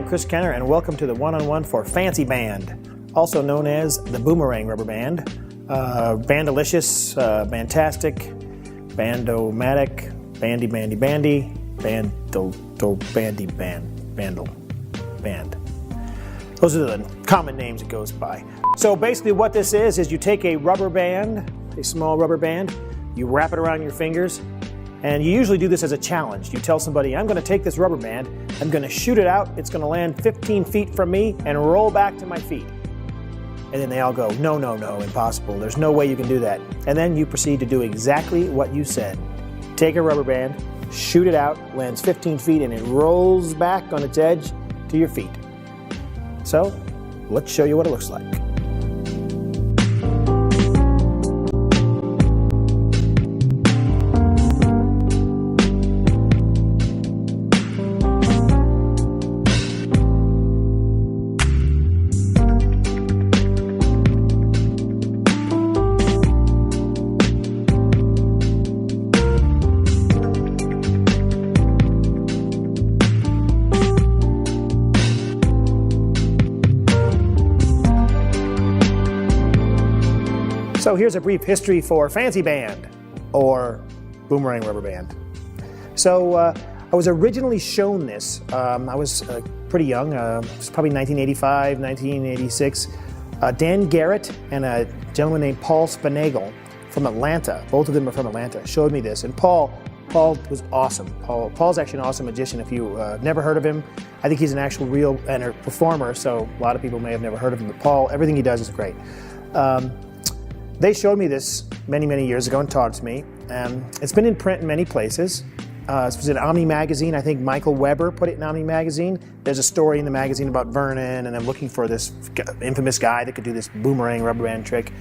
Chris Kenner, and welcome to the one-on-one for Fancy Band, also known as the Boomerang Rubber Band. Bandalicious, Bantastic, Bandomatic, Bandy, Band. Those are the common names it goes by. So basically what this is you take a rubber band, a small rubber band, you wrap it around your fingers, and you usually do this as a challenge. You tell somebody, I'm going to take this rubber band, I'm going to shoot it out, it's going to land 15 feet from me and roll back to my feet. And then they all go, no, impossible. There's no way you can do that. And then you proceed to do exactly what you said. Take a rubber band, shoot it out, lands 15 feet, and it rolls back on its edge to your feet. So, let's show you what it looks like. So here's a brief history for Fancy Band, or Boomerang Rubber Band. So I was originally shown this. I was pretty young, it was probably 1985, 1986. Dan Garrett and a gentleman named Paul Spinagle from Atlanta, both of them are from Atlanta, showed me this. And Paul was awesome. Paul's actually an awesome magician. If you never heard of him, I think he's an actual real performer, so a lot of people may have never heard of him, but Paul, everything he does is great. They showed me this many years ago and taught it to me. It's been in print in many places. It was in Omni Magazine. I think Michael Weber put it in Omni Magazine. There's a story in the magazine about Vernon, and I'm looking for this infamous guy that could do this boomerang rubber band trick.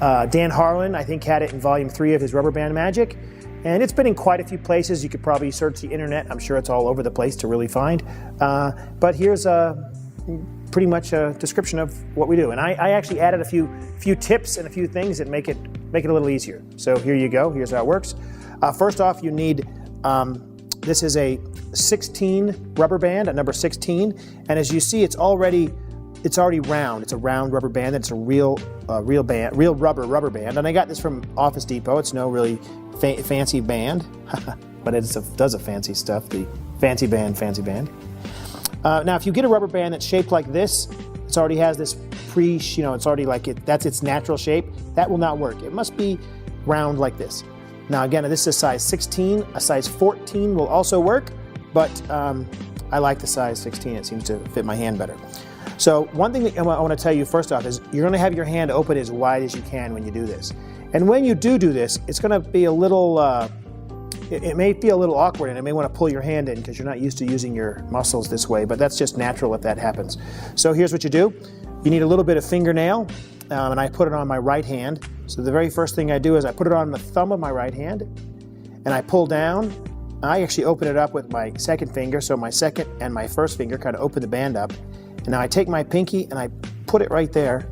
Dan Harlan, I think, had it in volume 3 of his Rubber Band Magic. And it's been in quite a few places. You could probably search the internet. I'm sure it's all over the place to really find. But here's pretty much a description of what we do. And I actually added a few tips and a few things that make it a little easier. So here you go. Here's how it works. First off, you need, this is a 16 rubber band, a number 16. And as you see, it's already round. It's a round rubber band. It's a real rubber band. And I got this from Office Depot. It's no really fancy band, but it does a fancy stuff, the Fancy Band. Now, if you get a rubber band that's shaped like this, it already has this it's already like that's its natural shape, that will not work. It must be round like this. Now, again, this is a size 16. A size 14 will also work, but I like the size 16. It seems to fit my hand better. So one thing that I want to tell you first off is you're going to have your hand open as wide as you can when you do this. And when you do this, it's going to be a little... It may feel a little awkward, and it may want to pull your hand in because you're not used to using your muscles this way, but that's just natural if that happens. So here's what you do. You need a little bit of fingernail, and I put it on my right hand. So the very first thing I do is I put it on the thumb of my right hand, and I pull down. I actually open it up with my second finger, so my second and my first finger kind of open the band up. And now I take my pinky and I put it right there,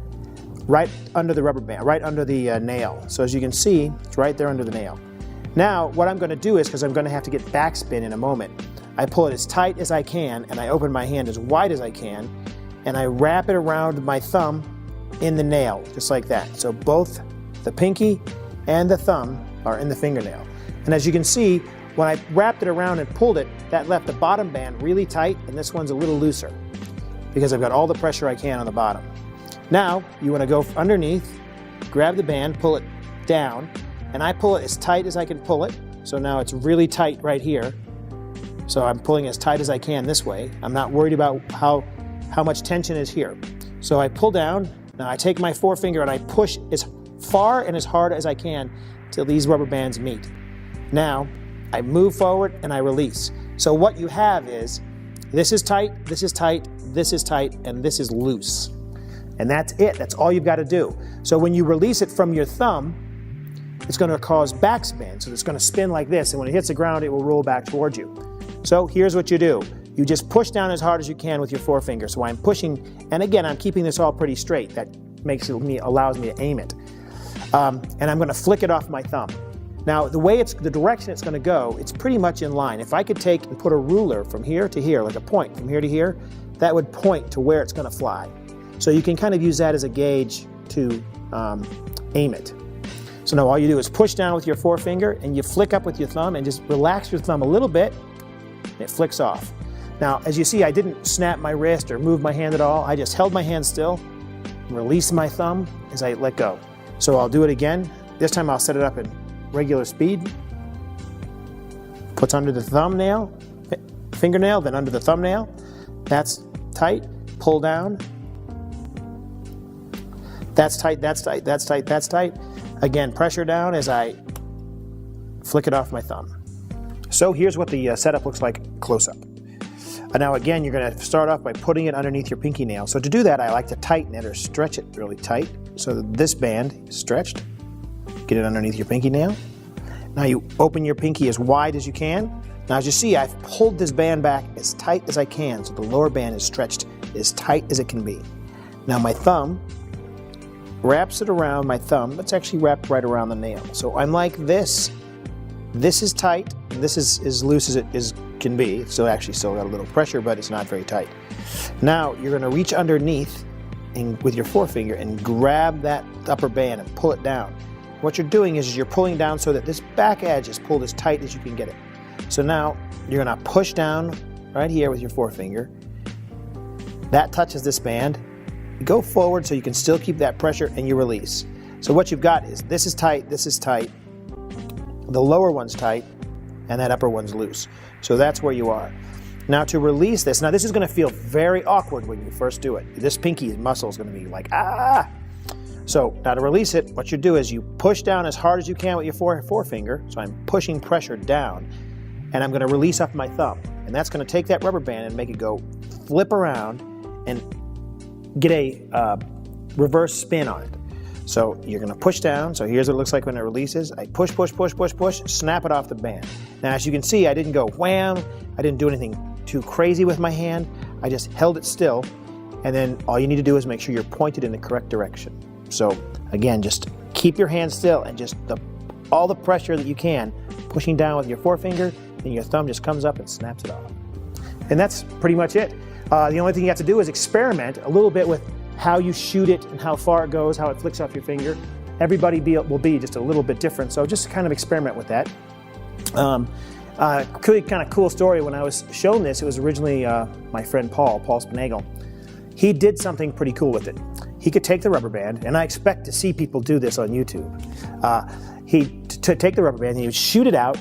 right under the rubber band, right under the nail. So as you can see, it's right there under the nail. Now, what I'm going to do is, because I'm going to have to get backspin in a moment, I pull it as tight as I can, and I open my hand as wide as I can, and I wrap it around my thumb in the nail, just like that. So both the pinky and the thumb are in the fingernail. And as you can see, when I wrapped it around and pulled it, that left the bottom band really tight, and this one's a little looser, because I've got all the pressure I can on the bottom. Now, you want to go underneath, grab the band, pull it down, and I pull it as tight as I can pull it. So now it's really tight right here. So I'm pulling as tight as I can this way. I'm not worried about how much tension is here. So I pull down. Now I take my forefinger and I push as far and as hard as I can till these rubber bands meet. Now I move forward and I release. So what you have is, this is tight, this is tight, this is tight, and this is loose. And that's it. That's all you've got to do. So when you release it from your thumb, it's going to cause backspin. So it's going to spin like this, and when it hits the ground, it will roll back towards you. So here's what you do. You just push down as hard as you can with your forefinger. So I'm pushing, and again, I'm keeping this all pretty straight. That allows me to aim it. And I'm going to flick it off my thumb. Now, the direction it's going to go, it's pretty much in line. If I could take and put a ruler from here to here, like a point from here to here, that would point to where it's going to fly. So you can kind of use that as a gauge to aim it. So now all you do is push down with your forefinger and you flick up with your thumb and just relax your thumb a little bit, and it flicks off. Now, as you see, I didn't snap my wrist or move my hand at all. I just held my hand still, released my thumb as I let go. So I'll do it again. This time I'll set it up at regular speed. Puts under the thumbnail, fingernail, then under the thumbnail. That's tight. Pull down. That's tight, that's tight, that's tight, that's tight. Again, pressure down as I flick it off my thumb. So here's what the setup looks like close up. Now again, you're going to start off by putting it underneath your pinky nail. So to do that, I like to tighten it or stretch it really tight so that this band is stretched. Get it underneath your pinky nail. Now you open your pinky as wide as you can. Now as you see, I've pulled this band back as tight as I can so the lower band is stretched as tight as it can be. Now my thumb wraps it around my thumb. It's actually wrapped right around the nail. So I'm like this. This is tight, and this is as loose as it can be. It's still got a little pressure, but it's not very tight. Now you're going to reach underneath with your forefinger and grab that upper band and pull it down. What you're doing is you're pulling down so that this back edge is pulled as tight as you can get it. So now you're going to push down right here with your forefinger. That touches this band. Go forward so you can still keep that pressure and you release. So what you've got is this is tight, the lower one's tight, and that upper one's loose. So that's where you are. Now to release this, now this is going to feel very awkward when you first do it. This pinky muscle is going to be like, ah! So now to release it, what you do is you push down as hard as you can with your forefinger. So I'm pushing pressure down, and I'm going to release up my thumb. And that's going to take that rubber band and make it go flip around and get a reverse spin on it. So you're going to push down. So here's what it looks like when it releases. I push, push, push, push, push, snap it off the band. Now as you can see, I didn't go wham. I didn't do anything too crazy with my hand. I just held it still. And then all you need to do is make sure you're pointed in the correct direction. So again, just keep your hand still and just all the pressure that you can, pushing down with your forefinger, and your thumb just comes up and snaps it off. And that's pretty much it. The only thing you have to do is experiment a little bit with how you shoot it and how far it goes, how it flicks off your finger. Everybody will be just a little bit different, so just kind of experiment with that. Really kind of cool story, when I was shown this, it was originally my friend Paul Spinagle. He did something pretty cool with it. He could take the rubber band, and I expect to see people do this on YouTube. He'd take the rubber band and he would shoot it out,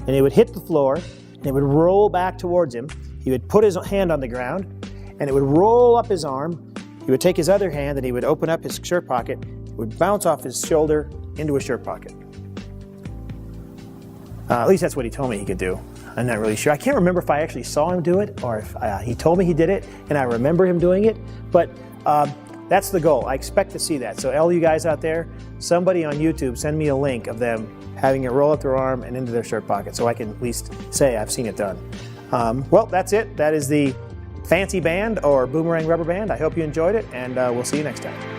and it would hit the floor, and it would roll back towards him. He would put his hand on the ground, and it would roll up his arm. He would take his other hand and he would open up his shirt pocket. It would bounce off his shoulder into his shirt pocket. At least that's what he told me he could do. I'm not really sure. I can't remember if I actually saw him do it or if he told me he did it and I remember him doing it. But that's the goal. I expect to see that. So all you guys out there, somebody on YouTube, send me a link of them having it roll up their arm and into their shirt pocket so I can at least say I've seen it done. Well, that's it. That is the fancy band or boomerang rubber band. I hope you enjoyed it, and we'll see you next time.